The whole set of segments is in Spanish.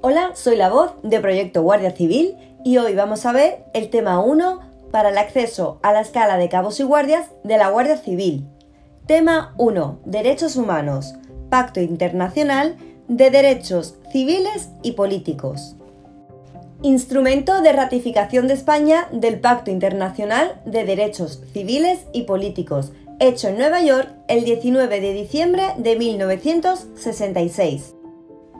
Hola, soy la voz de Proyecto Guardia Civil y hoy vamos a ver el tema 1 para el acceso a la escala de cabos y guardias de la Guardia Civil. Tema 1. Derechos humanos. Pacto Internacional de Derechos Civiles y Políticos. Instrumento de ratificación de España del Pacto Internacional de Derechos Civiles y Políticos, hecho en Nueva York el 19 de diciembre de 1966.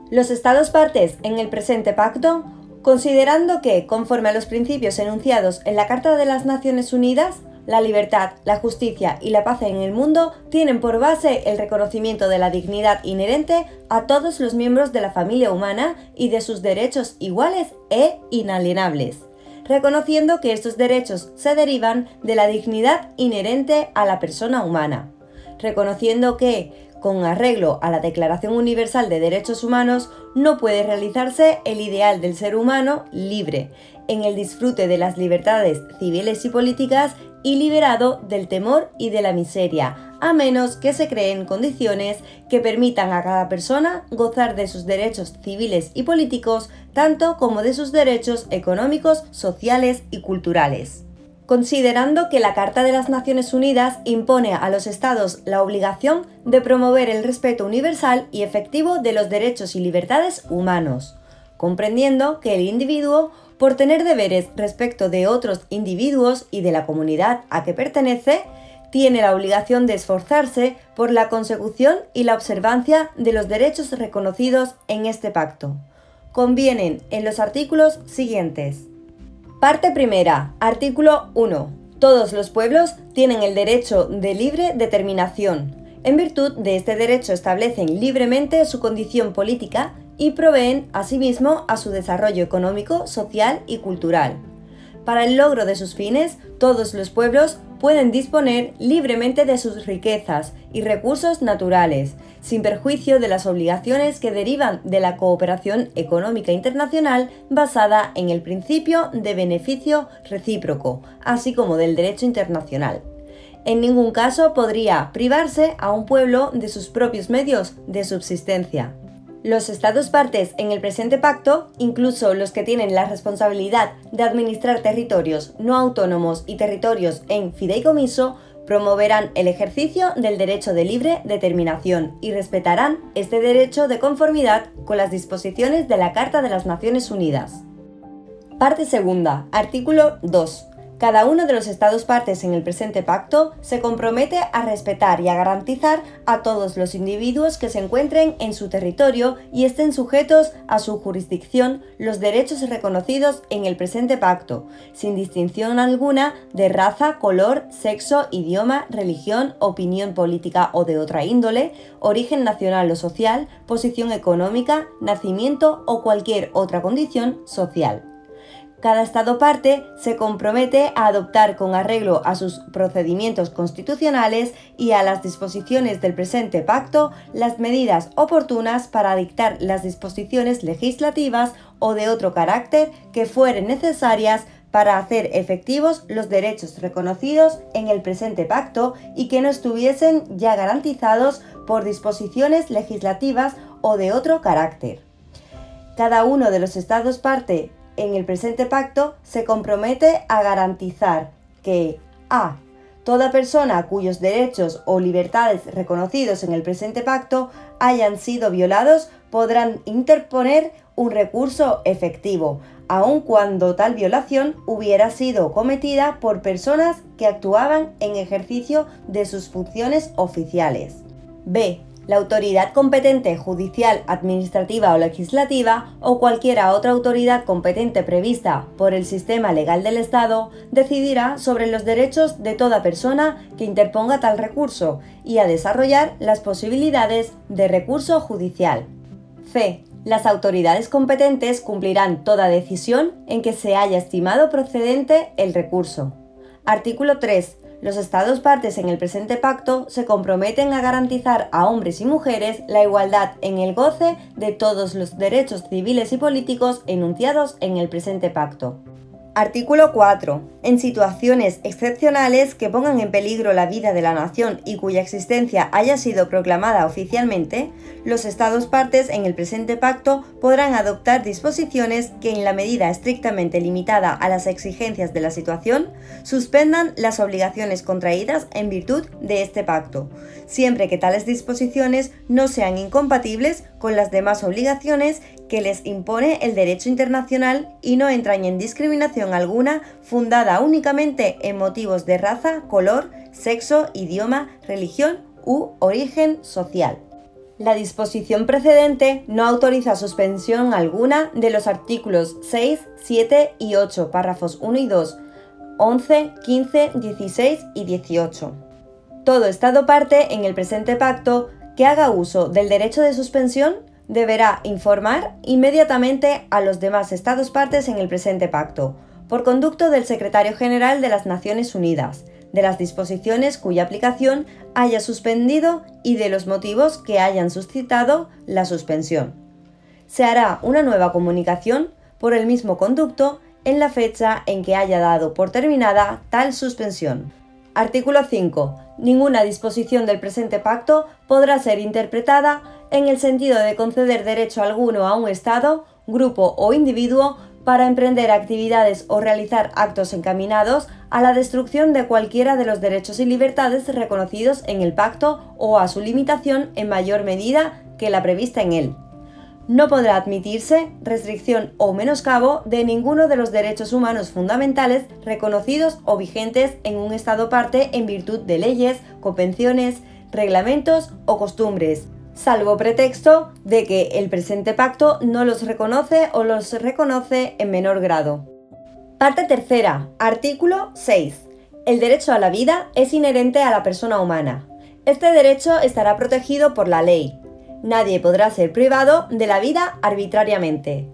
Los Estados partes en el presente pacto, considerando que, conforme a los principios enunciados en la Carta de las Naciones Unidas, la libertad, la justicia y la paz en el mundo tienen por base el reconocimiento de la dignidad inherente a todos los miembros de la familia humana y de sus derechos iguales e inalienables, reconociendo que estos derechos se derivan de la dignidad inherente a la persona humana, reconociendo que, con arreglo a la Declaración Universal de Derechos Humanos, no puede realizarse el ideal del ser humano libre, en el disfrute de las libertades civiles y políticas y liberado del temor y de la miseria, a menos que se creen condiciones que permitan a cada persona gozar de sus derechos civiles y políticos, tanto como de sus derechos económicos, sociales y culturales. Considerando que la Carta de las Naciones Unidas impone a los Estados la obligación de promover el respeto universal y efectivo de los derechos y libertades humanos, comprendiendo que el individuo, por tener deberes respecto de otros individuos y de la comunidad a que pertenece, tiene la obligación de esforzarse por la consecución y la observancia de los derechos reconocidos en este pacto. Convienen en los artículos siguientes. Parte primera. Artículo 1. Todos los pueblos tienen el derecho de libre determinación. En virtud de este derecho establecen libremente su condición política y proveen asimismo a su desarrollo económico, social y cultural. Para el logro de sus fines, todos los pueblos pueden disponer libremente de sus riquezas y recursos naturales, sin perjuicio de las obligaciones que derivan de la cooperación económica internacional basada en el principio de beneficio recíproco, así como del derecho internacional. En ningún caso podría privarse a un pueblo de sus propios medios de subsistencia. Los Estados partes en el presente pacto, incluso los que tienen la responsabilidad de administrar territorios no autónomos y territorios en fideicomiso, promoverán el ejercicio del derecho de libre determinación y respetarán este derecho de conformidad con las disposiciones de la Carta de las Naciones Unidas. Parte segunda. Artículo 2. Cada uno de los Estados partes en el presente pacto se compromete a respetar y a garantizar a todos los individuos que se encuentren en su territorio y estén sujetos a su jurisdicción los derechos reconocidos en el presente pacto, sin distinción alguna de raza, color, sexo, idioma, religión, opinión política o de otra índole, origen nacional o social, posición económica, nacimiento o cualquier otra condición social. Cada Estado parte se compromete a adoptar con arreglo a sus procedimientos constitucionales y a las disposiciones del presente pacto las medidas oportunas para dictar las disposiciones legislativas o de otro carácter que fueren necesarias para hacer efectivos los derechos reconocidos en el presente pacto y que no estuviesen ya garantizados por disposiciones legislativas o de otro carácter. Cada uno de los Estados parte en el presente pacto se compromete a garantizar que a. Toda persona cuyos derechos o libertades reconocidos en el presente pacto hayan sido violados podrán interponer un recurso efectivo, aun cuando tal violación hubiera sido cometida por personas que actuaban en ejercicio de sus funciones oficiales. B. La autoridad competente judicial, administrativa o legislativa o cualquiera otra autoridad competente prevista por el sistema legal del Estado decidirá sobre los derechos de toda persona que interponga tal recurso y a desarrollar las posibilidades de recurso judicial. C. Las autoridades competentes cumplirán toda decisión en que se haya estimado procedente el recurso. Artículo 3. Los Estados partes en el presente pacto se comprometen a garantizar a hombres y mujeres la igualdad en el goce de todos los derechos civiles y políticos enunciados en el presente pacto. Artículo 4. En situaciones excepcionales que pongan en peligro la vida de la nación y cuya existencia haya sido proclamada oficialmente, los Estados partes en el presente pacto podrán adoptar disposiciones que, en la medida estrictamente limitada a las exigencias de la situación, suspendan las obligaciones contraídas en virtud de este pacto, siempre que tales disposiciones no sean incompatibles con las demás obligaciones que les impone el derecho internacional y no entrañen discriminación alguna fundada únicamente en motivos de raza, color, sexo, idioma, religión u origen social. La disposición precedente no autoriza suspensión alguna de los artículos 6, 7 y 8, párrafos 1 y 2, 11, 15, 16 y 18. Todo Estado parte en el presente pacto que haga uso del derecho de suspensión deberá informar inmediatamente a los demás Estados partes en el presente pacto, por conducto del Secretario General de las Naciones Unidas, de las disposiciones cuya aplicación haya suspendido y de los motivos que hayan suscitado la suspensión. Se hará una nueva comunicación por el mismo conducto en la fecha en que haya dado por terminada tal suspensión. Artículo 5. Ninguna disposición del presente pacto podrá ser interpretada en el sentido de conceder derecho alguno a un Estado, grupo o individuo para emprender actividades o realizar actos encaminados a la destrucción de cualquiera de los derechos y libertades reconocidos en el pacto o a su limitación en mayor medida que la prevista en él. No podrá admitirse restricción o menoscabo de ninguno de los derechos humanos fundamentales reconocidos o vigentes en un Estado parte en virtud de leyes, convenciones, reglamentos o costumbres, salvo pretexto de que el presente pacto no los reconoce o los reconoce en menor grado. Parte tercera. Artículo 6. El derecho a la vida es inherente a la persona humana. Este derecho estará protegido por la ley. Nadie podrá ser privado de la vida arbitrariamente.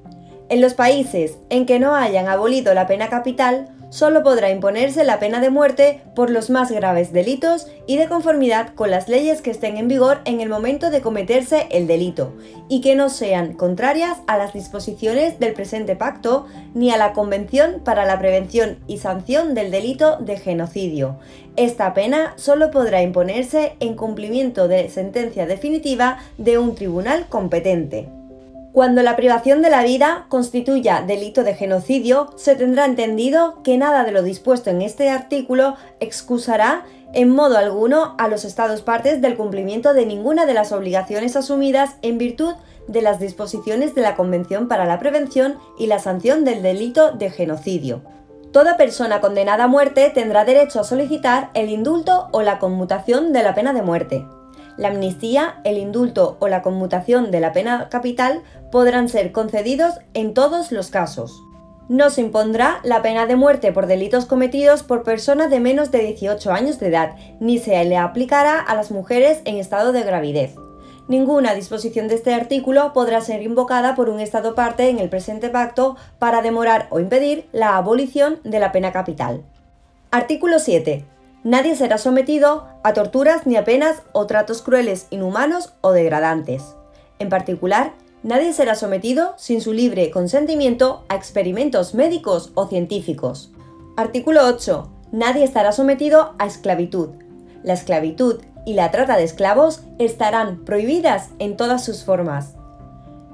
En los países en que no hayan abolido la pena capital, solo podrá imponerse la pena de muerte por los más graves delitos y de conformidad con las leyes que estén en vigor en el momento de cometerse el delito, y que no sean contrarias a las disposiciones del presente pacto ni a la Convención para la Prevención y Sanción del Delito de Genocidio. Esta pena solo podrá imponerse en cumplimiento de sentencia definitiva de un tribunal competente. Cuando la privación de la vida constituya delito de genocidio, se tendrá entendido que nada de lo dispuesto en este artículo excusará en modo alguno a los Estados partes del cumplimiento de ninguna de las obligaciones asumidas en virtud de las disposiciones de la Convención para la Prevención y la Sanción del Delito de Genocidio. Toda persona condenada a muerte tendrá derecho a solicitar el indulto o la conmutación de la pena de muerte. La amnistía, el indulto o la conmutación de la pena capital podrán ser concedidos en todos los casos. No se impondrá la pena de muerte por delitos cometidos por personas de menos de 18 años de edad, ni se le aplicará a las mujeres en estado de gravidez. Ninguna disposición de este artículo podrá ser invocada por un Estado parte en el presente pacto para demorar o impedir la abolición de la pena capital. Artículo 7. Nadie será sometido a torturas ni a penas o tratos crueles, inhumanos o degradantes. En particular, nadie será sometido sin su libre consentimiento a experimentos médicos o científicos. Artículo 8. Nadie estará sometido a esclavitud. La esclavitud y la trata de esclavos estarán prohibidas en todas sus formas.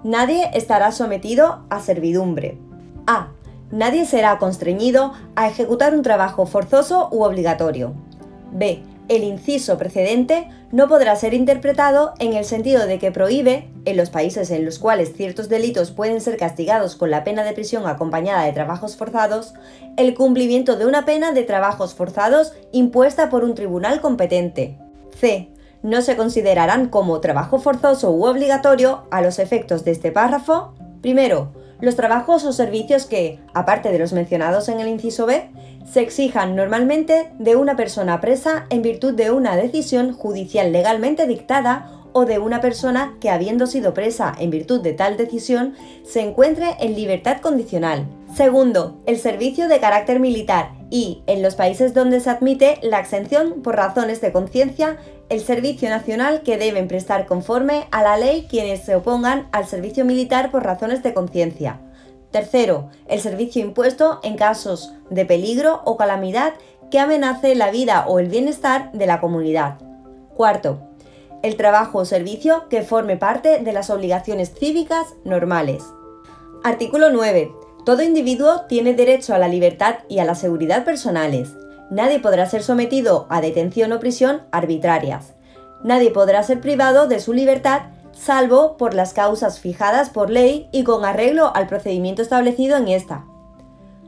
Nadie estará sometido a servidumbre. A. Nadie será constreñido a ejecutar un trabajo forzoso u obligatorio. B. El inciso precedente no podrá ser interpretado en el sentido de que prohíbe, en los países en los cuales ciertos delitos pueden ser castigados con la pena de prisión acompañada de trabajos forzados, el cumplimiento de una pena de trabajos forzados impuesta por un tribunal competente. C. No se considerarán como trabajo forzoso u obligatorio, a los efectos de este párrafo, primero, los trabajos o servicios que, aparte de los mencionados en el inciso B, se exijan normalmente de una persona presa en virtud de una decisión judicial legalmente dictada o de una persona que, habiendo sido presa en virtud de tal decisión, se encuentre en libertad condicional. Segundo, el servicio de carácter militar y, en los países donde se admite la exención por razones de conciencia, el servicio nacional que deben prestar conforme a la ley quienes se opongan al servicio militar por razones de conciencia. Tercero, el servicio impuesto en casos de peligro o calamidad que amenace la vida o el bienestar de la comunidad. Cuarto, el trabajo o servicio que forme parte de las obligaciones cívicas normales. Artículo 9. Todo individuo tiene derecho a la libertad y a la seguridad personales. Nadie podrá ser sometido a detención o prisión arbitrarias. Nadie podrá ser privado de su libertad salvo por las causas fijadas por ley y con arreglo al procedimiento establecido en esta.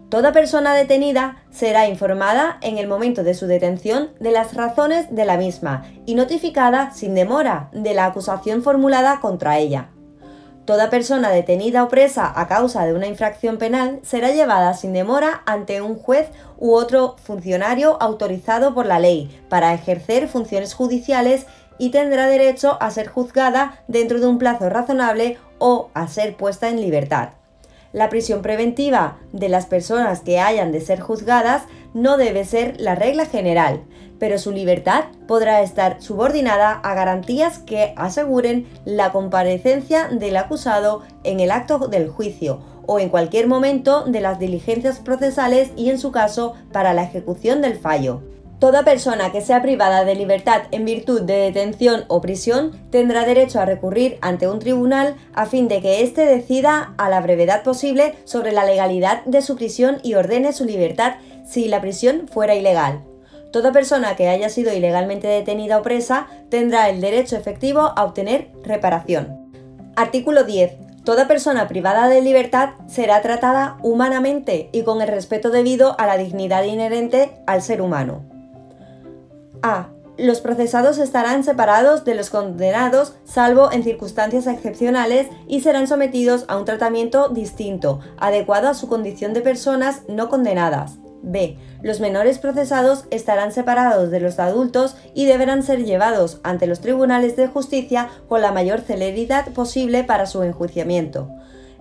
Toda persona detenida será informada en el momento de su detención de las razones de la misma y notificada sin demora de la acusación formulada contra ella. Toda persona detenida o presa a causa de una infracción penal será llevada sin demora ante un juez u otro funcionario autorizado por la ley para ejercer funciones judiciales y tendrá derecho a ser juzgada dentro de un plazo razonable o a ser puesta en libertad. La prisión preventiva de las personas que hayan de ser juzgadas no debe ser la regla general, pero su libertad podrá estar subordinada a garantías que aseguren la comparecencia del acusado en el acto del juicio o en cualquier momento de las diligencias procesales y, en su caso, para la ejecución del fallo. Toda persona que sea privada de libertad en virtud de detención o prisión tendrá derecho a recurrir ante un tribunal a fin de que éste decida a la brevedad posible sobre la legalidad de su prisión y ordene su libertad si la prisión fuera ilegal. Toda persona que haya sido ilegalmente detenida o presa tendrá el derecho efectivo a obtener reparación. Artículo 10. Toda persona privada de libertad será tratada humanamente y con el respeto debido a la dignidad inherente al ser humano. A. Los procesados estarán separados de los condenados, salvo en circunstancias excepcionales, y serán sometidos a un tratamiento distinto, adecuado a su condición de personas no condenadas. B. Los menores procesados estarán separados de los adultos y deberán ser llevados ante los tribunales de justicia con la mayor celeridad posible para su enjuiciamiento.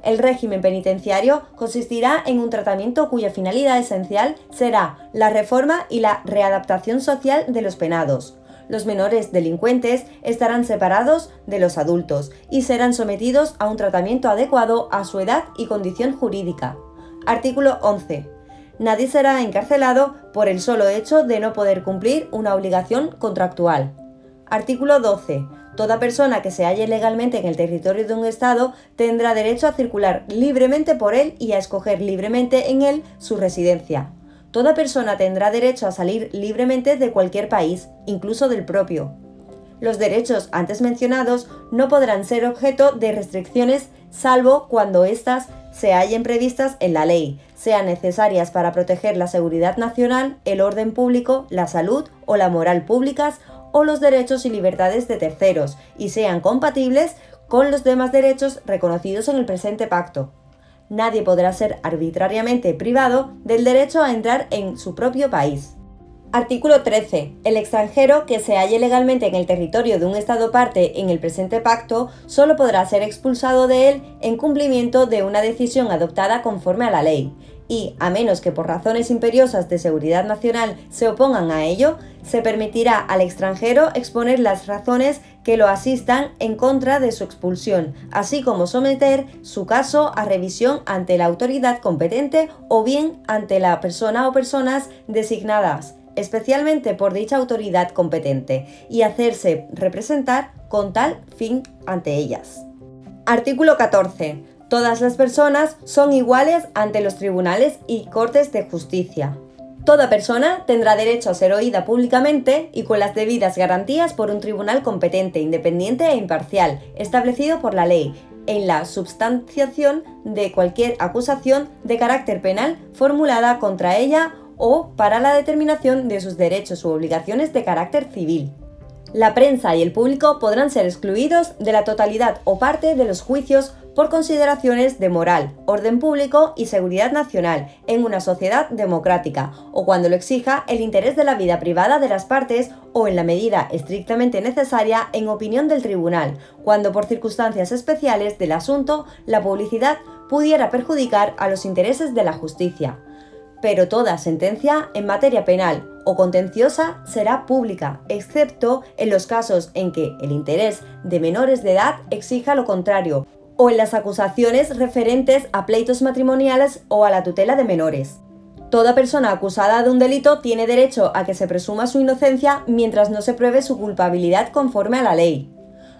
El régimen penitenciario consistirá en un tratamiento cuya finalidad esencial será la reforma y la readaptación social de los penados. Los menores delincuentes estarán separados de los adultos y serán sometidos a un tratamiento adecuado a su edad y condición jurídica. Artículo 11. Nadie será encarcelado por el solo hecho de no poder cumplir una obligación contractual. Artículo 12. Toda persona que se halle legalmente en el territorio de un Estado tendrá derecho a circular libremente por él y a escoger libremente en él su residencia. Toda persona tendrá derecho a salir libremente de cualquier país, incluso del propio. Los derechos antes mencionados no podrán ser objeto de restricciones salvo cuando éstas se hallen previstas en la ley, sean necesarias para proteger la seguridad nacional, el orden público, la salud o la moral públicas o los derechos y libertades de terceros, y sean compatibles con los demás derechos reconocidos en el presente pacto. Nadie podrá ser arbitrariamente privado del derecho a entrar en su propio país. Artículo 13. El extranjero que se halle legalmente en el territorio de un Estado parte en el presente pacto solo podrá ser expulsado de él en cumplimiento de una decisión adoptada conforme a la ley, y, a menos que por razones imperiosas de seguridad nacional se opongan a ello, se permitirá al extranjero exponer las razones que lo asistan en contra de su expulsión, así como someter su caso a revisión ante la autoridad competente o bien ante la persona o personas designadas especialmente por dicha autoridad competente y hacerse representar con tal fin ante ellas. Artículo 14. Todas las personas son iguales ante los tribunales y cortes de justicia. Toda persona tendrá derecho a ser oída públicamente y con las debidas garantías por un tribunal competente, independiente e imparcial, establecido por la ley, en la substanciación de cualquier acusación de carácter penal formulada contra ella o para la determinación de sus derechos u obligaciones de carácter civil. La prensa y el público podrán ser excluidos de la totalidad o parte de los juicios por consideraciones de moral, orden público y seguridad nacional en una sociedad democrática, o cuando lo exija el interés de la vida privada de las partes o en la medida estrictamente necesaria en opinión del tribunal, cuando por circunstancias especiales del asunto la publicidad pudiera perjudicar a los intereses de la justicia. Pero toda sentencia en materia penal o contenciosa será pública, excepto en los casos en que el interés de menores de edad exija lo contrario, o en las acusaciones referentes a pleitos matrimoniales o a la tutela de menores. Toda persona acusada de un delito tiene derecho a que se presuma su inocencia mientras no se pruebe su culpabilidad conforme a la ley.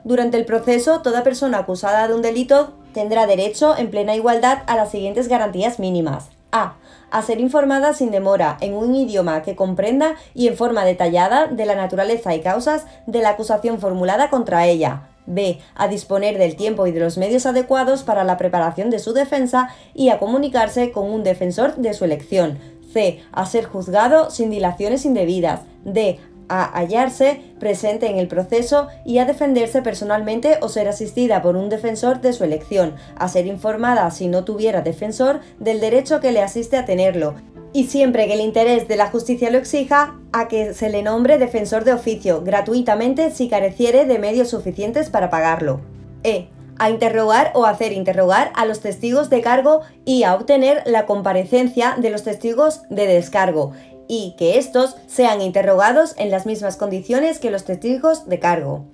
Durante el proceso, toda persona acusada de un delito tendrá derecho en plena igualdad a las siguientes garantías mínimas. A ser informada sin demora en un idioma que comprenda y en forma detallada de la naturaleza y causas de la acusación formulada contra ella. B. A disponer del tiempo y de los medios adecuados para la preparación de su defensa y a comunicarse con un defensor de su elección. C. A ser juzgado sin dilaciones indebidas. D. A hallarse presente en el proceso y a defenderse personalmente o ser asistida por un defensor de su elección, a ser informada, si no tuviera defensor, del derecho que le asiste a tenerlo, y siempre que el interés de la justicia lo exija, a que se le nombre defensor de oficio, gratuitamente si careciere de medios suficientes para pagarlo. E. A interrogar o hacer interrogar a los testigos de cargo y a obtener la comparecencia de los testigos de descargo, y que estos sean interrogados en las mismas condiciones que los testigos de cargo.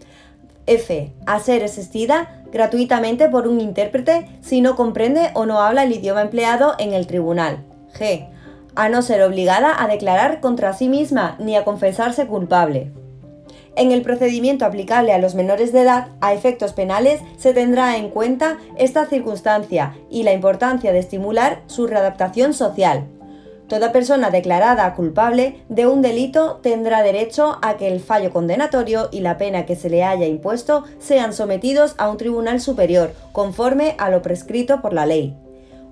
F. A ser asistida gratuitamente por un intérprete si no comprende o no habla el idioma empleado en el tribunal. G. A no ser obligada a declarar contra sí misma ni a confesarse culpable. En el procedimiento aplicable a los menores de edad, a efectos penales, se tendrá en cuenta esta circunstancia y la importancia de estimular su readaptación social. Toda persona declarada culpable de un delito tendrá derecho a que el fallo condenatorio y la pena que se le haya impuesto sean sometidos a un tribunal superior, conforme a lo prescrito por la ley.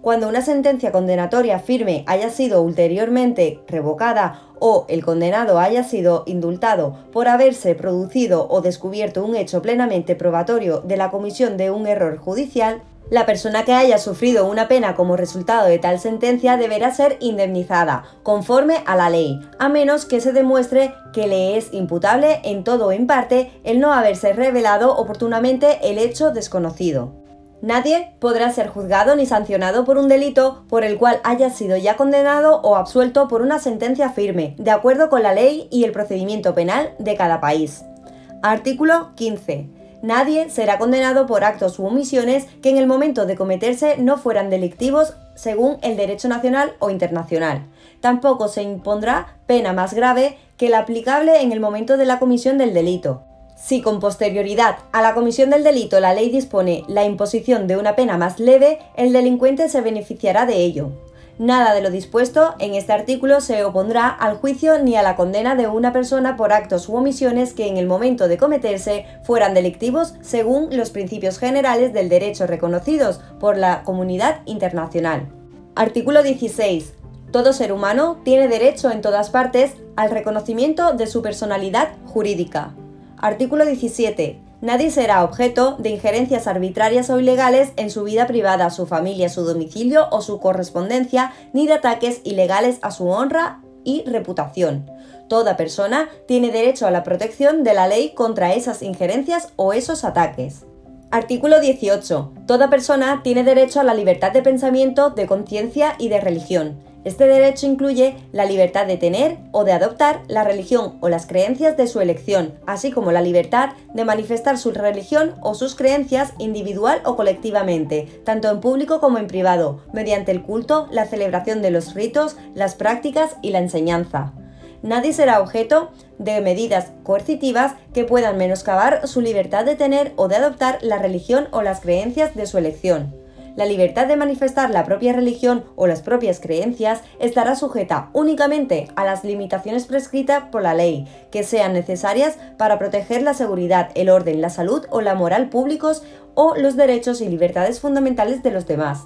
Cuando una sentencia condenatoria firme haya sido ulteriormente revocada o el condenado haya sido indultado por haberse producido o descubierto un hecho plenamente probatorio de la comisión de un error judicial, la persona que haya sufrido una pena como resultado de tal sentencia deberá ser indemnizada, conforme a la ley, a menos que se demuestre que le es imputable en todo o en parte el no haberse revelado oportunamente el hecho desconocido. Nadie podrá ser juzgado ni sancionado por un delito por el cual haya sido ya condenado o absuelto por una sentencia firme, de acuerdo con la ley y el procedimiento penal de cada país. Artículo 15. Nadie será condenado por actos u omisiones que en el momento de cometerse no fueran delictivos según el derecho nacional o internacional. Tampoco se impondrá pena más grave que la aplicable en el momento de la comisión del delito. Si con posterioridad a la comisión del delito la ley dispone la imposición de una pena más leve, el delincuente se beneficiará de ello. Nada de lo dispuesto en este artículo se opondrá al juicio ni a la condena de una persona por actos u omisiones que en el momento de cometerse fueran delictivos según los principios generales del derecho reconocidos por la comunidad internacional. Artículo 16. Todo ser humano tiene derecho en todas partes al reconocimiento de su personalidad jurídica. Artículo 17. Nadie será objeto de injerencias arbitrarias o ilegales en su vida privada, su familia, su domicilio o su correspondencia, ni de ataques ilegales a su honra y reputación. Toda persona tiene derecho a la protección de la ley contra esas injerencias o esos ataques. Artículo 18. Toda persona tiene derecho a la libertad de pensamiento, de conciencia y de religión. Este derecho incluye la libertad de tener o de adoptar la religión o las creencias de su elección, así como la libertad de manifestar su religión o sus creencias individual o colectivamente, tanto en público como en privado, mediante el culto, la celebración de los ritos, las prácticas y la enseñanza. Nadie será objeto de medidas coercitivas que puedan menoscabar su libertad de tener o de adoptar la religión o las creencias de su elección. La libertad de manifestar la propia religión o las propias creencias estará sujeta únicamente a las limitaciones prescritas por la ley, que sean necesarias para proteger la seguridad, el orden, la salud o la moral públicos o los derechos y libertades fundamentales de los demás.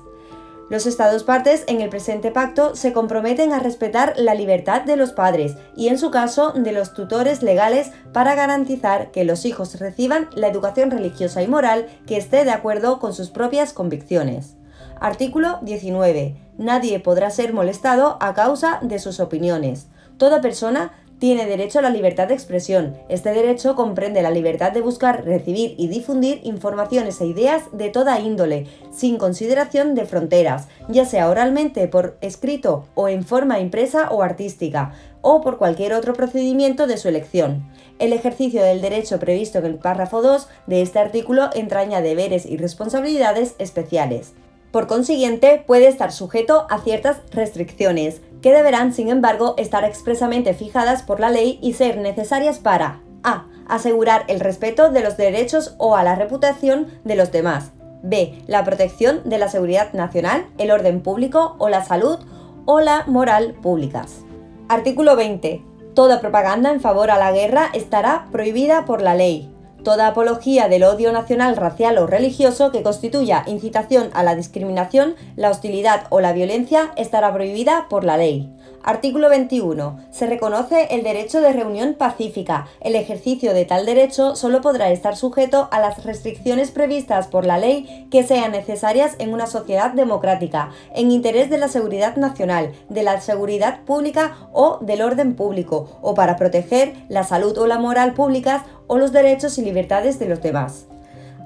Los Estados partes en el presente pacto se comprometen a respetar la libertad de los padres y, en su caso, de los tutores legales para garantizar que los hijos reciban la educación religiosa y moral que esté de acuerdo con sus propias convicciones. Artículo 19. Nadie podrá ser molestado a causa de sus opiniones. Toda persona tiene derecho a la libertad de expresión. Este derecho comprende la libertad de buscar, recibir y difundir informaciones e ideas de toda índole, sin consideración de fronteras, ya sea oralmente, por escrito o en forma impresa o artística, o por cualquier otro procedimiento de su elección. El ejercicio del derecho previsto en el párrafo 2 de este artículo entraña deberes y responsabilidades especiales. Por consiguiente, puede estar sujeto a ciertas restricciones, que deberán, sin embargo, estar expresamente fijadas por la ley y ser necesarias para a. Asegurar el respeto de los derechos o a la reputación de los demás. b. La protección de la seguridad nacional, el orden público o la salud o la moral públicas. Artículo 20. Toda propaganda en favor a la guerra estará prohibida por la ley. Toda apología del odio nacional, racial o religioso que constituya incitación a la discriminación, la hostilidad o la violencia estará prohibida por la ley. Artículo 21. Se reconoce el derecho de reunión pacífica. El ejercicio de tal derecho solo podrá estar sujeto a las restricciones previstas por la ley que sean necesarias en una sociedad democrática, en interés de la seguridad nacional, de la seguridad pública o del orden público, o para proteger la salud o la moral públicas o los derechos y libertades de los demás.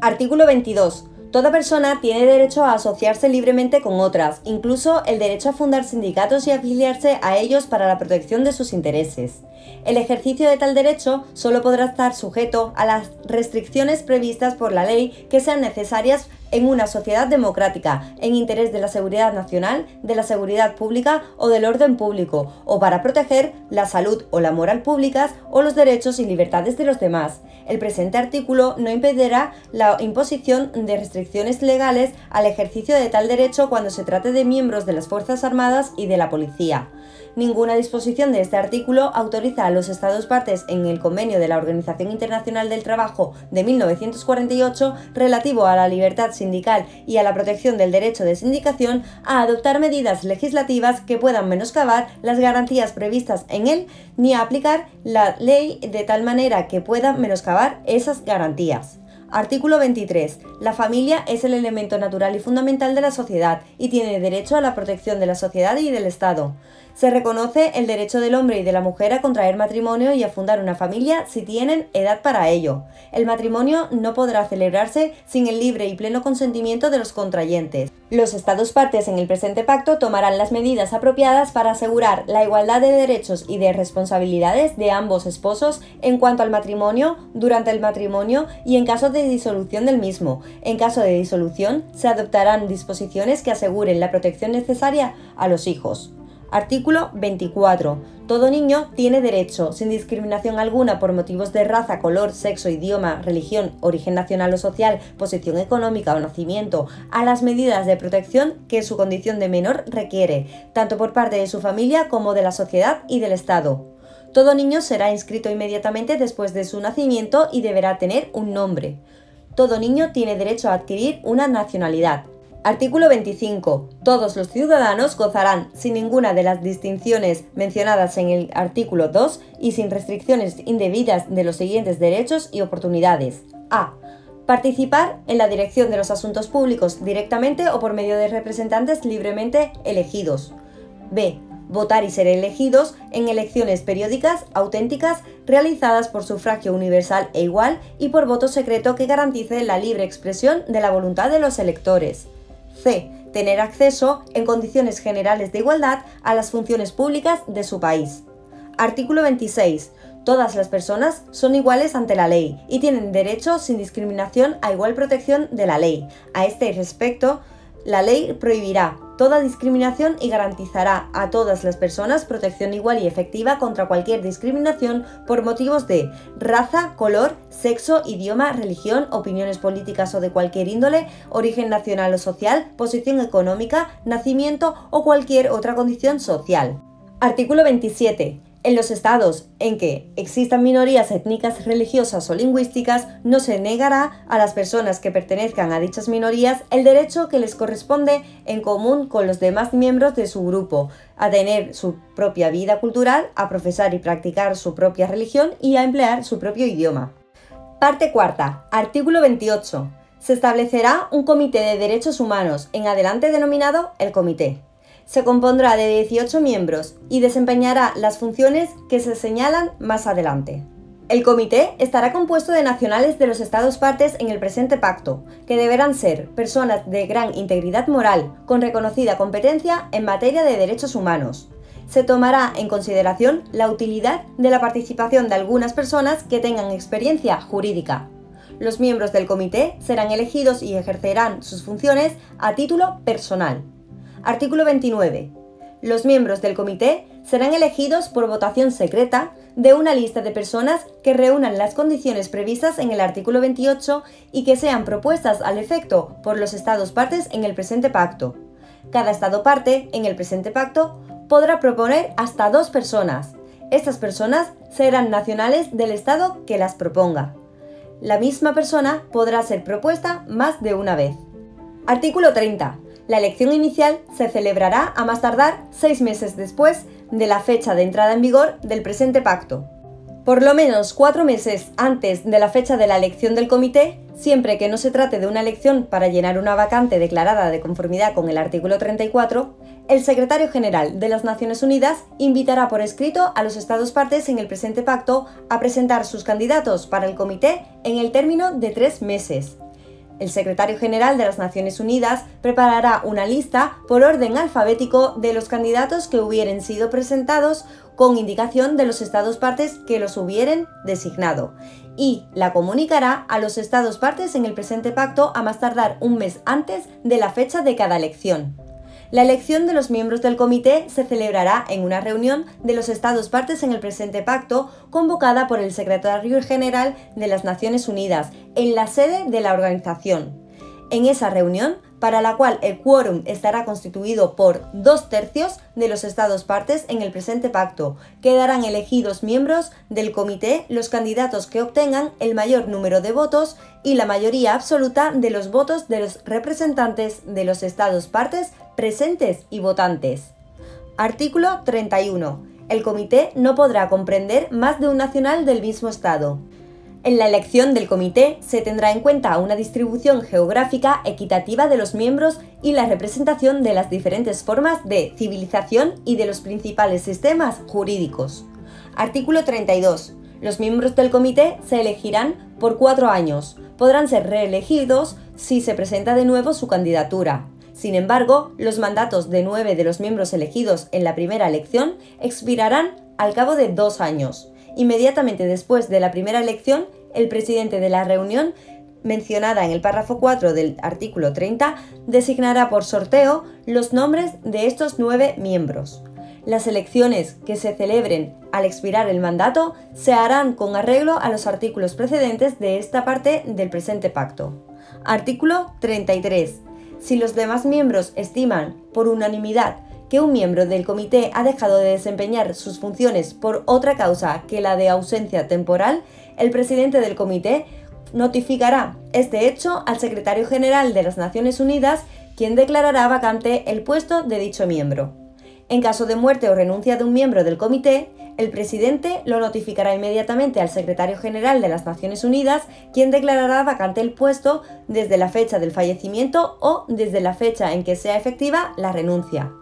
Artículo 22. Toda persona tiene derecho a asociarse libremente con otras, incluso el derecho a fundar sindicatos y afiliarse a ellos para la protección de sus intereses. El ejercicio de tal derecho solo podrá estar sujeto a las restricciones previstas por la ley que sean necesarias en una sociedad democrática, en interés de la seguridad nacional, de la seguridad pública o del orden público, o para proteger la salud o la moral públicas o los derechos y libertades de los demás. El presente artículo no impedirá la imposición de restricciones legales al ejercicio de tal derecho cuando se trate de miembros de las Fuerzas Armadas y de la Policía. Ninguna disposición de este artículo autoriza a los Estados partes en el Convenio de la Organización Internacional del Trabajo de 1948 relativo a la libertad sindical y a la protección del derecho de sindicación a adoptar medidas legislativas que puedan menoscabar las garantías previstas en él, ni a aplicar la ley de tal manera que pueda menoscabar esas garantías. Artículo 23. La familia es el elemento natural y fundamental de la sociedad y tiene derecho a la protección de la sociedad y del Estado. Se reconoce el derecho del hombre y de la mujer a contraer matrimonio y a fundar una familia si tienen edad para ello. El matrimonio no podrá celebrarse sin el libre y pleno consentimiento de los contrayentes. Los Estados partes en el presente pacto tomarán las medidas apropiadas para asegurar la igualdad de derechos y de responsabilidades de ambos esposos en cuanto al matrimonio, durante el matrimonio y en caso de disolución del mismo. En caso de disolución, se adoptarán disposiciones que aseguren la protección necesaria a los hijos. Artículo 24. Todo niño tiene derecho, sin discriminación alguna por motivos de raza, color, sexo, idioma, religión, origen nacional o social, posición económica o nacimiento, a las medidas de protección que su condición de menor requiere, tanto por parte de su familia como de la sociedad y del Estado. Todo niño será inscrito inmediatamente después de su nacimiento y deberá tener un nombre. Todo niño tiene derecho a adquirir una nacionalidad. Artículo 25. Todos los ciudadanos gozarán, sin ninguna de las distinciones mencionadas en el artículo 2 y sin restricciones indebidas, de los siguientes derechos y oportunidades. A. Participar en la dirección de los asuntos públicos directamente o por medio de representantes libremente elegidos. B. Votar y ser elegidos en elecciones periódicas, auténticas, realizadas por sufragio universal e igual y por voto secreto que garantice la libre expresión de la voluntad de los electores. C. Tener acceso, en condiciones generales de igualdad, a las funciones públicas de su país. Artículo 26. Todas las personas son iguales ante la ley y tienen derecho sin discriminación a igual protección de la ley. A este respecto, la ley prohibirá toda discriminación y garantizará a todas las personas protección igual y efectiva contra cualquier discriminación por motivos de raza, color, sexo, idioma, religión, opiniones políticas o de cualquier índole, origen nacional o social, posición económica, nacimiento o cualquier otra condición social. Artículo 27. En los estados en que existan minorías étnicas, religiosas o lingüísticas, no se negará a las personas que pertenezcan a dichas minorías el derecho que les corresponde en común con los demás miembros de su grupo, a tener su propia vida cultural, a profesar y practicar su propia religión y a emplear su propio idioma. Parte cuarta. Artículo 28. Se establecerá un Comité de Derechos Humanos, en adelante denominado el Comité. Se compondrá de 18 miembros y desempeñará las funciones que se señalan más adelante. El comité estará compuesto de nacionales de los Estados partes en el presente pacto, que deberán ser personas de gran integridad moral, con reconocida competencia en materia de derechos humanos. Se tomará en consideración la utilidad de la participación de algunas personas que tengan experiencia jurídica. Los miembros del comité serán elegidos y ejercerán sus funciones a título personal. Artículo 29. Los miembros del comité serán elegidos por votación secreta de una lista de personas que reúnan las condiciones previstas en el artículo 28 y que sean propuestas al efecto por los Estados partes en el presente pacto. Cada Estado parte en el presente pacto podrá proponer hasta 2 personas. Estas personas serán nacionales del Estado que las proponga. La misma persona podrá ser propuesta más de una vez. Artículo 30. La elección inicial se celebrará a más tardar 6 meses después de la fecha de entrada en vigor del presente pacto. Por lo menos 4 meses antes de la fecha de la elección del comité, siempre que no se trate de una elección para llenar una vacante declarada de conformidad con el artículo 34, el secretario general de las Naciones Unidas invitará por escrito a los Estados partes en el presente pacto a presentar sus candidatos para el comité en el término de 3 meses. El secretario general de las Naciones Unidas preparará una lista por orden alfabético de los candidatos que hubieren sido presentados con indicación de los Estados partes que los hubieren designado y la comunicará a los Estados partes en el presente pacto a más tardar un mes antes de la fecha de cada elección. La elección de los miembros del comité se celebrará en una reunión de los Estados partes en el presente pacto convocada por el secretario general de las Naciones Unidas en la sede de la organización. En esa reunión, para la cual el quórum estará constituido por 2/3 de los Estados partes en el presente pacto, quedarán elegidos miembros del comité los candidatos que obtengan el mayor número de votos y la mayoría absoluta de los votos de los representantes de los Estados partes presentes y votantes. Artículo 31. El comité no podrá comprender más de un nacional del mismo Estado. En la elección del comité se tendrá en cuenta una distribución geográfica equitativa de los miembros y la representación de las diferentes formas de civilización y de los principales sistemas jurídicos. Artículo 32. Los miembros del comité se elegirán por 4 años. Podrán ser reelegidos si se presenta de nuevo su candidatura. Sin embargo, los mandatos de 9 de los miembros elegidos en la primera elección expirarán al cabo de 2 años. Inmediatamente después de la primera elección, el presidente de la reunión, mencionada en el párrafo 4 del artículo 30, designará por sorteo los nombres de estos 9 miembros. Las elecciones que se celebren al expirar el mandato se harán con arreglo a los artículos precedentes de esta parte del presente pacto. Artículo 33. Si los demás miembros estiman por unanimidad que un miembro del comité ha dejado de desempeñar sus funciones por otra causa que la de ausencia temporal, el presidente del comité notificará este hecho al secretario general de las Naciones Unidas, quien declarará vacante el puesto de dicho miembro. En caso de muerte o renuncia de un miembro del comité, el presidente lo notificará inmediatamente al secretario general de las Naciones Unidas, quien declarará vacante el puesto desde la fecha del fallecimiento o desde la fecha en que sea efectiva la renuncia.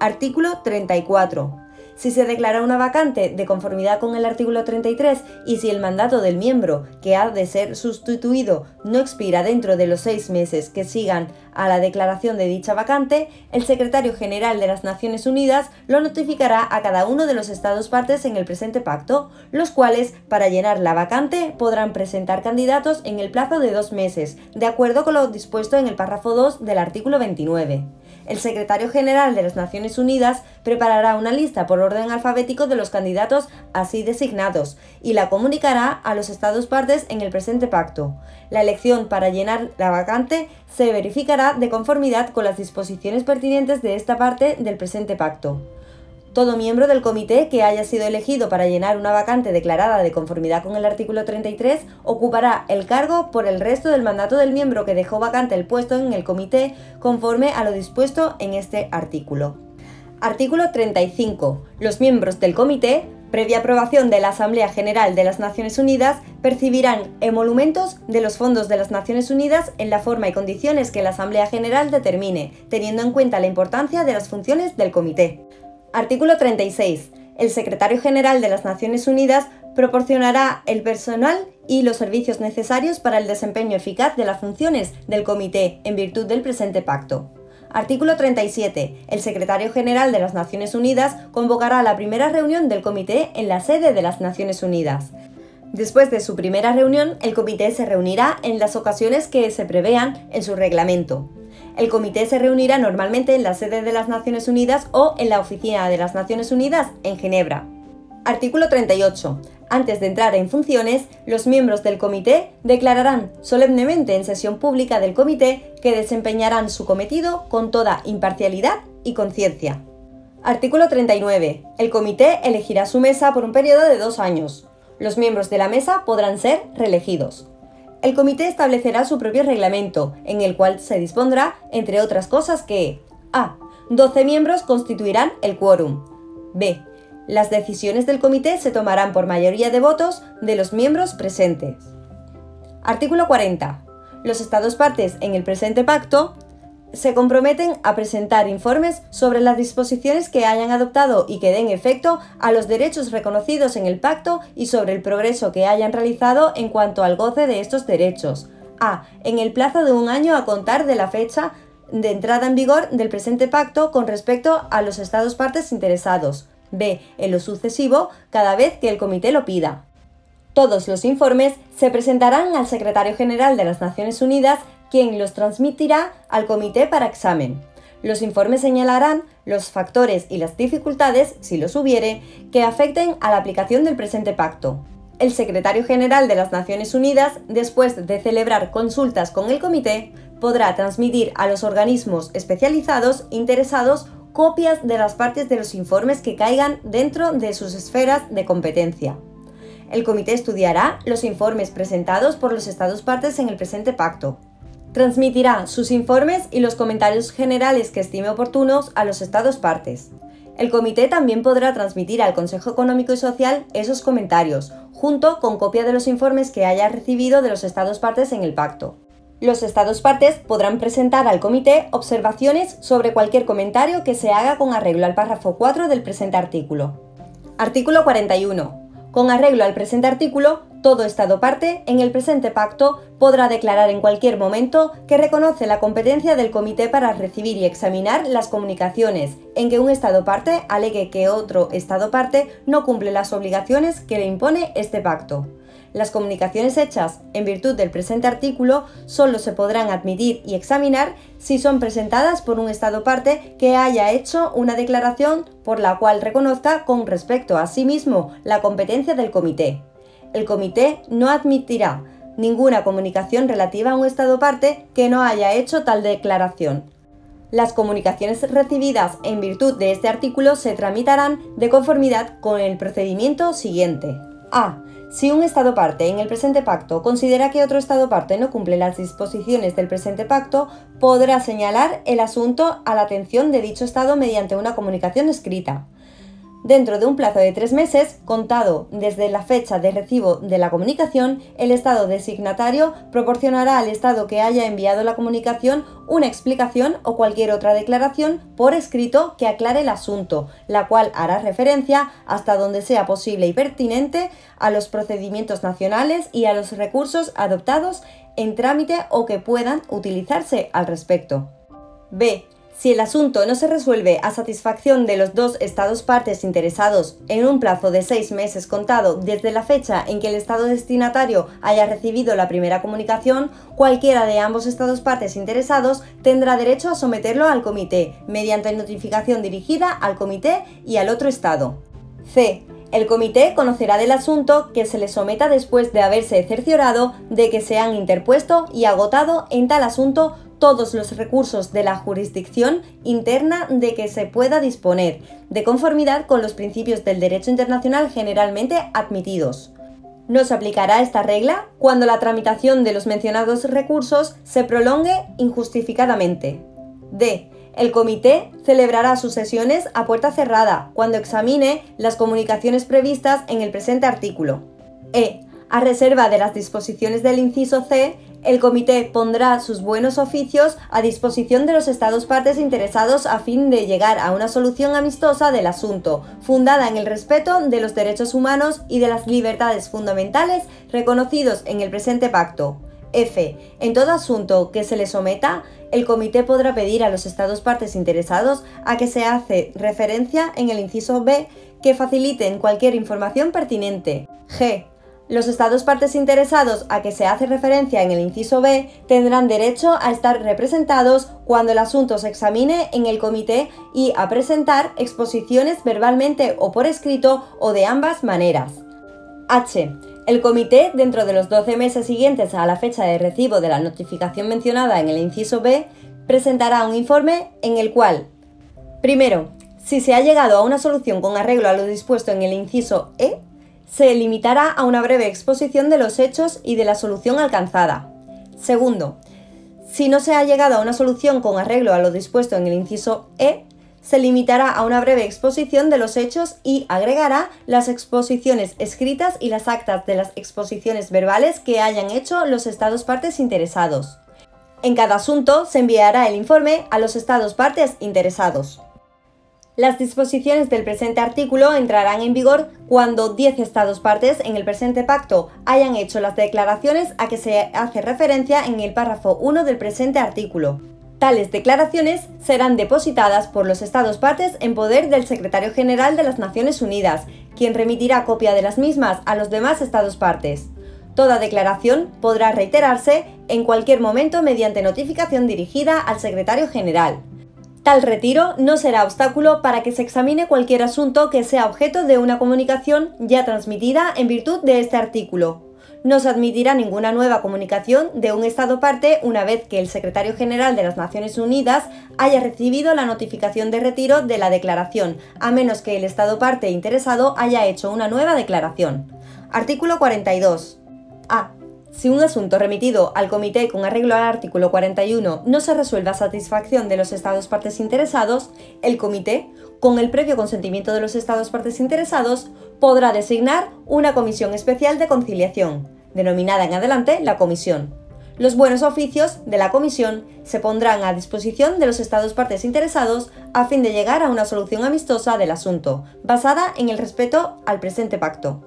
Artículo 34. Si se declara una vacante de conformidad con el artículo 33 y si el mandato del miembro que ha de ser sustituido no expira dentro de los 6 meses que sigan a la declaración de dicha vacante, el secretario general de las Naciones Unidas lo notificará a cada uno de los Estados partes en el presente pacto, los cuales, para llenar la vacante, podrán presentar candidatos en el plazo de 2 meses, de acuerdo con lo dispuesto en el párrafo 2 del artículo 29. El secretario general de las Naciones Unidas preparará una lista por orden alfabético de los candidatos así designados y la comunicará a los Estados partes en el presente pacto. La elección para llenar la vacante se verificará de conformidad con las disposiciones pertinentes de esta parte del presente pacto. Todo miembro del comité que haya sido elegido para llenar una vacante declarada de conformidad con el artículo 33 ocupará el cargo por el resto del mandato del miembro que dejó vacante el puesto en el comité conforme a lo dispuesto en este artículo. Artículo 35. Los miembros del comité previa aprobación de la Asamblea General de las Naciones Unidas, percibirán emolumentos de los fondos de las Naciones Unidas en la forma y condiciones que la Asamblea General determine, teniendo en cuenta la importancia de las funciones del Comité. Artículo 36. El Secretario General de las Naciones Unidas proporcionará el personal y los servicios necesarios para el desempeño eficaz de las funciones del Comité en virtud del presente pacto. Artículo 37. El Secretario General de las Naciones Unidas convocará la primera reunión del Comité en la sede de las Naciones Unidas. Después de su primera reunión, el Comité se reunirá en las ocasiones que se prevean en su reglamento. El Comité se reunirá normalmente en la sede de las Naciones Unidas o en la Oficina de las Naciones Unidas en Ginebra. Artículo 38. Antes de entrar en funciones, los miembros del Comité declararán solemnemente en sesión pública del Comité que desempeñarán su cometido con toda imparcialidad y conciencia. Artículo 39. El Comité elegirá su mesa por un periodo de 2 años. Los miembros de la mesa podrán ser reelegidos. El Comité establecerá su propio reglamento, en el cual se dispondrá, entre otras cosas, que a. 12 miembros constituirán el quórum. b. Las decisiones del Comité se tomarán por mayoría de votos de los miembros presentes. Artículo 40. Los Estados partes en el presente pacto se comprometen a presentar informes sobre las disposiciones que hayan adoptado y que den efecto a los derechos reconocidos en el pacto y sobre el progreso que hayan realizado en cuanto al goce de estos derechos. A. En el plazo de 1 año a contar de la fecha de entrada en vigor del presente pacto con respecto a los Estados partes interesados. B. En lo sucesivo, cada vez que el Comité lo pida. Todos los informes se presentarán al Secretario General de las Naciones Unidas, quien los transmitirá al Comité para examen. Los informes señalarán los factores y las dificultades, si los hubiere, que afecten a la aplicación del presente pacto. El Secretario General de las Naciones Unidas, después de celebrar consultas con el Comité, podrá transmitir a los organismos especializados interesados copias de las partes de los informes que caigan dentro de sus esferas de competencia. El Comité estudiará los informes presentados por los Estados partes en el presente pacto. Transmitirá sus informes y los comentarios generales que estime oportunos a los Estados partes. El Comité también podrá transmitir al Consejo Económico y Social esos comentarios, junto con copia de los informes que haya recibido de los Estados partes en el pacto. Los Estados partes podrán presentar al Comité observaciones sobre cualquier comentario que se haga con arreglo al párrafo 4 del presente artículo. Artículo 41. Con arreglo al presente artículo, todo Estado parte en el presente pacto podrá declarar en cualquier momento que reconoce la competencia del Comité para recibir y examinar las comunicaciones en que un Estado parte alegue que otro Estado parte no cumple las obligaciones que le impone este pacto. Las comunicaciones hechas en virtud del presente artículo solo se podrán admitir y examinar si son presentadas por un Estado parte que haya hecho una declaración por la cual reconozca con respecto a sí mismo la competencia del Comité. El Comité no admitirá ninguna comunicación relativa a un Estado parte que no haya hecho tal declaración. Las comunicaciones recibidas en virtud de este artículo se tramitarán de conformidad con el procedimiento siguiente. A. Si un Estado parte en el presente pacto considera que otro Estado parte no cumple las disposiciones del presente pacto, podrá señalar el asunto a la atención de dicho Estado mediante una comunicación escrita. Dentro de un plazo de 3 meses, contado desde la fecha de recibo de la comunicación, el Estado designatario proporcionará al Estado que haya enviado la comunicación una explicación o cualquier otra declaración por escrito que aclare el asunto, la cual hará referencia, hasta donde sea posible y pertinente, a los procedimientos nacionales y a los recursos adoptados en trámite o que puedan utilizarse al respecto. B. Si el asunto no se resuelve a satisfacción de los 2 Estados partes interesados en un plazo de 6 meses contado desde la fecha en que el Estado destinatario haya recibido la primera comunicación, cualquiera de ambos Estados partes interesados tendrá derecho a someterlo al Comité, mediante notificación dirigida al Comité y al otro Estado. C. El Comité conocerá del asunto que se le someta después de haberse cerciorado de que se han interpuesto y agotado en tal asunto todos los recursos de la jurisdicción interna de que se pueda disponer, de conformidad con los principios del derecho internacional generalmente admitidos. No se aplicará esta regla cuando la tramitación de los mencionados recursos se prolongue injustificadamente. D. El comité celebrará sus sesiones a puerta cerrada cuando examine las comunicaciones previstas en el presente artículo. A reserva de las disposiciones del inciso C, el comité pondrá sus buenos oficios a disposición de los Estados partes interesados a fin de llegar a una solución amistosa del asunto, fundada en el respeto de los derechos humanos y de las libertades fundamentales reconocidos en el presente pacto. En todo asunto que se le someta, el comité podrá pedir a los Estados partes interesados a que se hace referencia en el inciso B que faciliten cualquier información pertinente. Los Estados partes interesados a que se hace referencia en el inciso B tendrán derecho a estar representados cuando el asunto se examine en el comité y a presentar exposiciones verbalmente o por escrito o de ambas maneras. El comité, dentro de los 12 meses siguientes a la fecha de recibo de la notificación mencionada en el inciso B, presentará un informe en el cual, primero, si se ha llegado a una solución con arreglo a lo dispuesto en el inciso E, se limitará a una breve exposición de los hechos y de la solución alcanzada. Segundo, si no se ha llegado a una solución con arreglo a lo dispuesto en el inciso E, se limitará a una breve exposición de los hechos y agregará las exposiciones escritas y las actas de las exposiciones verbales que hayan hecho los Estados partes interesados. En cada asunto se enviará el informe a los Estados partes interesados. Las disposiciones del presente artículo entrarán en vigor cuando 10 Estados partes en el presente pacto hayan hecho las declaraciones a que se hace referencia en el párrafo 1 del presente artículo. Tales declaraciones serán depositadas por los Estados partes en poder del Secretario General de las Naciones Unidas, quien remitirá copia de las mismas a los demás Estados partes. Toda declaración podrá reiterarse en cualquier momento mediante notificación dirigida al Secretario General. Tal retiro no será obstáculo para que se examine cualquier asunto que sea objeto de una comunicación ya transmitida en virtud de este artículo. No se admitirá ninguna nueva comunicación de un Estado parte una vez que el Secretario General de las Naciones Unidas haya recibido la notificación de retiro de la declaración, a menos que el Estado parte interesado haya hecho una nueva declaración. Artículo 42. Si un asunto remitido al comité con arreglo al artículo 41 no se resuelve a satisfacción de los Estados partes interesados, el comité, con el previo consentimiento de los Estados partes interesados, podrá designar una comisión especial de conciliación, denominada en adelante la comisión. Los buenos oficios de la comisión se pondrán a disposición de los Estados partes interesados a fin de llegar a una solución amistosa del asunto, basada en el respeto al presente pacto.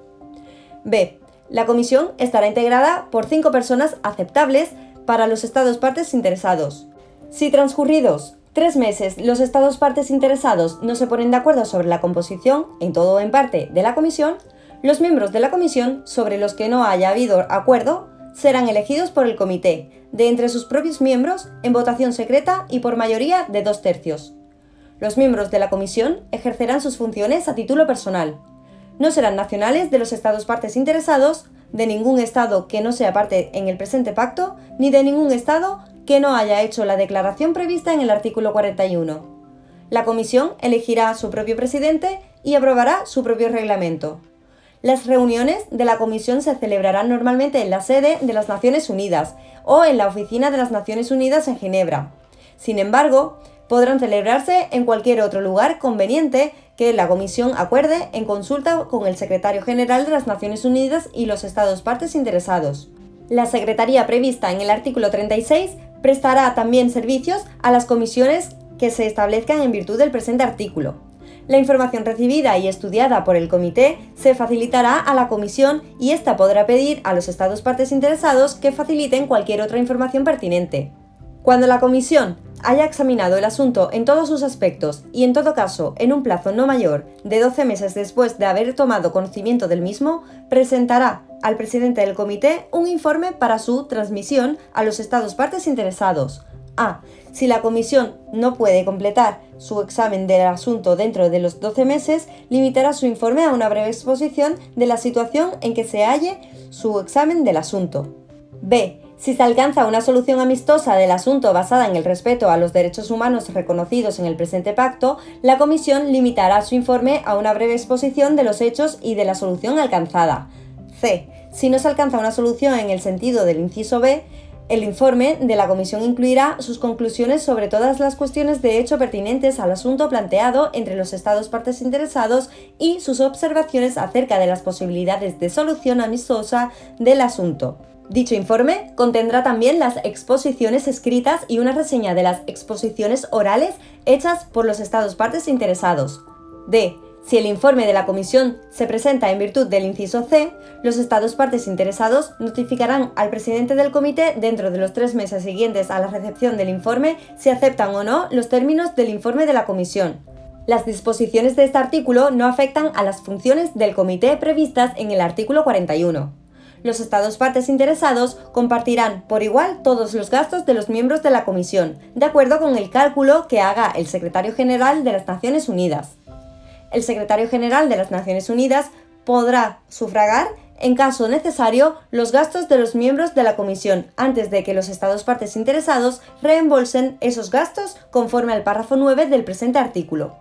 La comisión estará integrada por 5 personas aceptables para los Estados partes interesados. Si transcurridos 3 meses los Estados partes interesados no se ponen de acuerdo sobre la composición, en todo o en parte, de la comisión, los miembros de la comisión sobre los que no haya habido acuerdo serán elegidos por el comité, de entre sus propios miembros, en votación secreta y por mayoría de 2/3. Los miembros de la comisión ejercerán sus funciones a título personal. No serán nacionales de los Estados partes interesados, de ningún Estado que no sea parte en el presente pacto, ni de ningún Estado que no haya hecho la declaración prevista en el artículo 41. La Comisión elegirá su propio presidente y aprobará su propio reglamento. Las reuniones de la Comisión se celebrarán normalmente en la sede de las Naciones Unidas o en la Oficina de las Naciones Unidas en Ginebra. Sin embargo, podrán celebrarse en cualquier otro lugar conveniente que la Comisión acuerde en consulta con el Secretario General de las Naciones Unidas y los Estados partes interesados. La Secretaría prevista en el artículo 36 prestará también servicios a las comisiones que se establezcan en virtud del presente artículo. La información recibida y estudiada por el comité se facilitará a la comisión y ésta podrá pedir a los Estados partes interesados que faciliten cualquier otra información pertinente. Cuando la comisión haya examinado el asunto en todos sus aspectos y en todo caso en un plazo no mayor de 12 meses después de haber tomado conocimiento del mismo, presentará al presidente del comité un informe para su transmisión a los Estados partes interesados. Si la comisión no puede completar su examen del asunto dentro de los 12 meses, limitará su informe a una breve exposición de la situación en que se halle su examen del asunto. Si se alcanza una solución amistosa del asunto basada en el respeto a los derechos humanos reconocidos en el presente pacto, la Comisión limitará su informe a una breve exposición de los hechos y de la solución alcanzada. Si no se alcanza una solución en el sentido del inciso B, El informe de la Comisión incluirá sus conclusiones sobre todas las cuestiones de hecho pertinentes al asunto planteado entre los Estados partes interesados y sus observaciones acerca de las posibilidades de solución amistosa del asunto. Dicho informe contendrá también las exposiciones escritas y una reseña de las exposiciones orales hechas por los Estados partes interesados. D. Si el informe de la Comisión se presenta en virtud del inciso C, los Estados partes interesados notificarán al presidente del Comité dentro de los 3 meses siguientes a la recepción del informe si aceptan o no los términos del informe de la Comisión. Las disposiciones de este artículo no afectan a las funciones del Comité previstas en el artículo 41. Los Estados partes interesados compartirán por igual todos los gastos de los miembros de la Comisión, de acuerdo con el cálculo que haga el Secretario General de las Naciones Unidas. El Secretario General de las Naciones Unidas podrá sufragar, en caso necesario, los gastos de los miembros de la Comisión antes de que los Estados partes interesados reembolsen esos gastos conforme al párrafo 9 del presente artículo.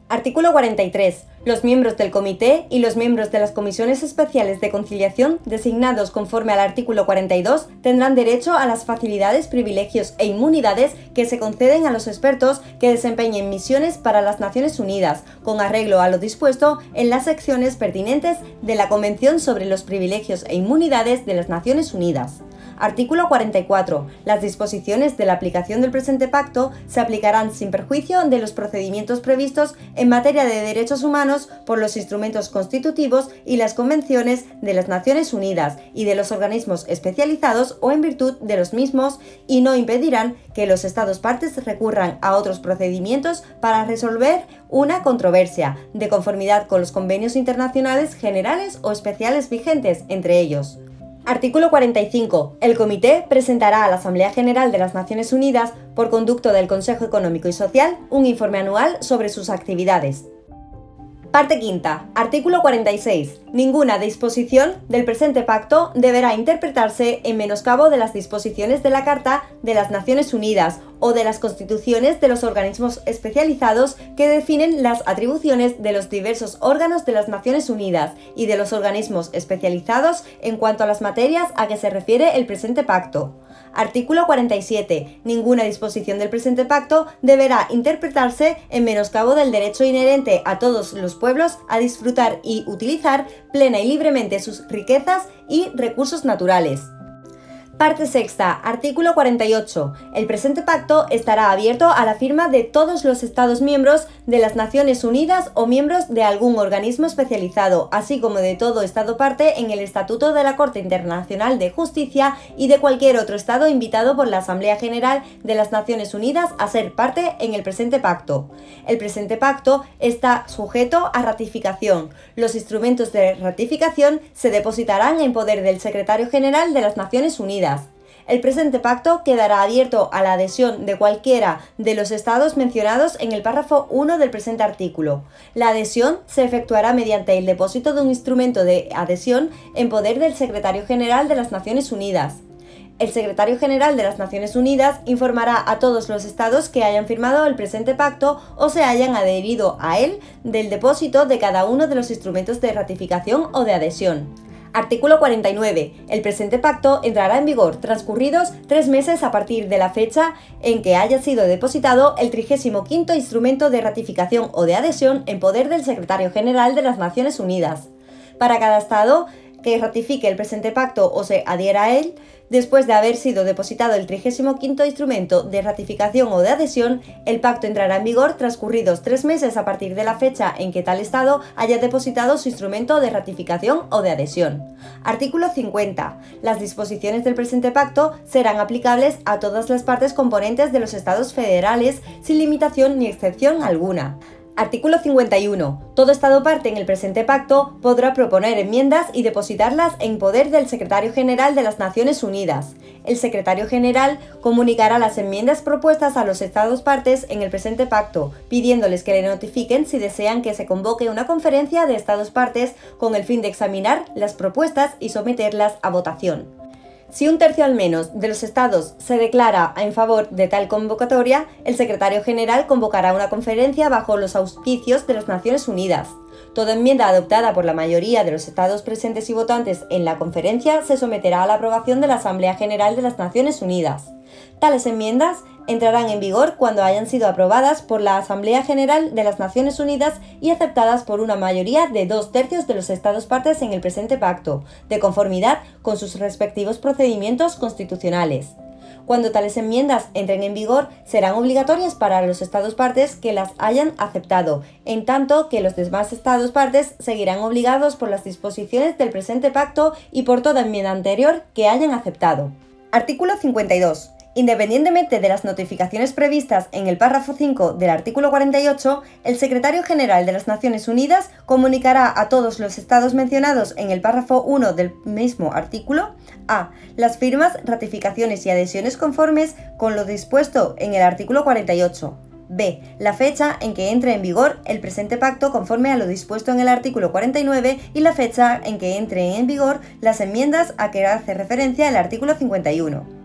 Artículo 43. Los miembros del Comité y los miembros de las comisiones especiales de conciliación designados conforme al artículo 42 tendrán derecho a las facilidades, privilegios e inmunidades que se conceden a los expertos que desempeñen misiones para las Naciones Unidas, con arreglo a lo dispuesto en las secciones pertinentes de la Convención sobre los Privilegios e Inmunidades de las Naciones Unidas. Artículo 44. Las disposiciones de la aplicación del presente pacto se aplicarán sin perjuicio de los procedimientos previstos en materia de derechos humanos por los instrumentos constitutivos y las convenciones de las Naciones Unidas y de los organismos especializados o en virtud de los mismos y no impedirán que los Estados partes recurran a otros procedimientos para resolver una controversia, de conformidad con los convenios internacionales generales o especiales vigentes entre ellos. Artículo 45. El Comité presentará a la Asamblea General de las Naciones Unidas, por conducto del Consejo Económico y Social, un informe anual sobre sus actividades. Parte quinta. Artículo 46. Ninguna disposición del presente pacto deberá interpretarse en menoscabo de las disposiciones de la Carta de las Naciones Unidas o de las constituciones de los organismos especializados que definen las atribuciones de los diversos órganos de las Naciones Unidas y de los organismos especializados en cuanto a las materias a que se refiere el presente pacto. Artículo 47. Ninguna disposición del presente pacto deberá interpretarse en menoscabo del derecho inherente a todos los pueblos a disfrutar y utilizar plena y libremente sus riquezas y recursos naturales. Parte sexta. Artículo 48. El presente pacto estará abierto a la firma de todos los Estados miembros de las Naciones Unidas o miembros de algún organismo especializado, así como de todo Estado parte en el Estatuto de la Corte Internacional de Justicia y de cualquier otro Estado invitado por la Asamblea General de las Naciones Unidas a ser parte en el presente pacto. El presente pacto está sujeto a ratificación. Los instrumentos de ratificación se depositarán en poder del Secretario General de las Naciones Unidas. El presente pacto quedará abierto a la adhesión de cualquiera de los estados mencionados en el párrafo 1 del presente artículo. La adhesión se efectuará mediante el depósito de un instrumento de adhesión en poder del Secretario General de las Naciones Unidas. El Secretario General de las Naciones Unidas informará a todos los estados que hayan firmado el presente pacto o se hayan adherido a él del depósito de cada uno de los instrumentos de ratificación o de adhesión. Artículo 49. El presente pacto entrará en vigor transcurridos 3 meses a partir de la fecha en que haya sido depositado el 35º instrumento de ratificación o de adhesión en poder del Secretario General de las Naciones Unidas. Para cada Estado que ratifique el presente pacto o se adhiera a él, después de haber sido depositado el 35º instrumento de ratificación o de adhesión, el pacto entrará en vigor transcurridos 3 meses a partir de la fecha en que tal Estado haya depositado su instrumento de ratificación o de adhesión. Artículo 50. Las disposiciones del presente pacto serán aplicables a todas las partes componentes de los Estados federales sin limitación ni excepción alguna. Artículo 51. Todo Estado parte en el presente pacto podrá proponer enmiendas y depositarlas en poder del Secretario General de las Naciones Unidas. El Secretario General comunicará las enmiendas propuestas a los Estados partes en el presente pacto, pidiéndoles que le notifiquen si desean que se convoque una conferencia de Estados partes con el fin de examinar las propuestas y someterlas a votación. Si un tercio al menos de los estados se declara en favor de tal convocatoria, el secretario general convocará una conferencia bajo los auspicios de las Naciones Unidas. Toda enmienda adoptada por la mayoría de los estados presentes y votantes en la conferencia se someterá a la aprobación de la Asamblea General de las Naciones Unidas. Tales enmiendas entrarán en vigor cuando hayan sido aprobadas por la Asamblea General de las Naciones Unidas y aceptadas por una mayoría de 2/3 de los estados partes en el presente pacto, de conformidad con sus respectivos procedimientos constitucionales. Cuando tales enmiendas entren en vigor, serán obligatorias para los estados partes que las hayan aceptado, en tanto que los demás estados partes seguirán obligados por las disposiciones del presente pacto y por toda enmienda anterior que hayan aceptado. Artículo 52. Independientemente de las notificaciones previstas en el párrafo 5 del artículo 48, el Secretario General de las Naciones Unidas comunicará a todos los estados mencionados en el párrafo 1 del mismo artículo a. Las firmas, ratificaciones y adhesiones conformes con lo dispuesto en el artículo 48. B. La fecha en que entre en vigor el presente pacto conforme a lo dispuesto en el artículo 49 y la fecha en que entren en vigor las enmiendas a que hace referencia el artículo 51.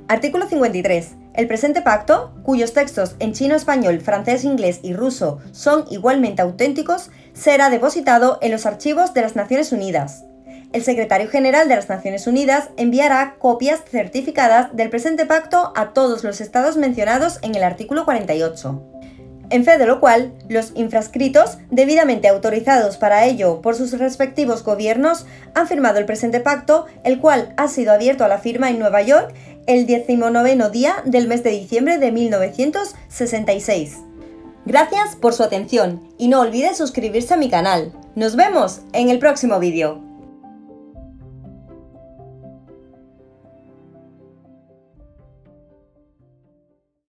Artículo 53. El presente pacto, cuyos textos en chino, español, francés, inglés y ruso son igualmente auténticos, será depositado en los archivos de las Naciones Unidas. El Secretario General de las Naciones Unidas enviará copias certificadas del presente pacto a todos los estados mencionados en el artículo 48. En fe de lo cual, los infrascritos, debidamente autorizados para ello por sus respectivos gobiernos, han firmado el presente pacto, el cual ha sido abierto a la firma en Nueva York el 19º día del mes de diciembre de 1966. Gracias por su atención y no olvide suscribirse a mi canal. Nos vemos en el próximo vídeo.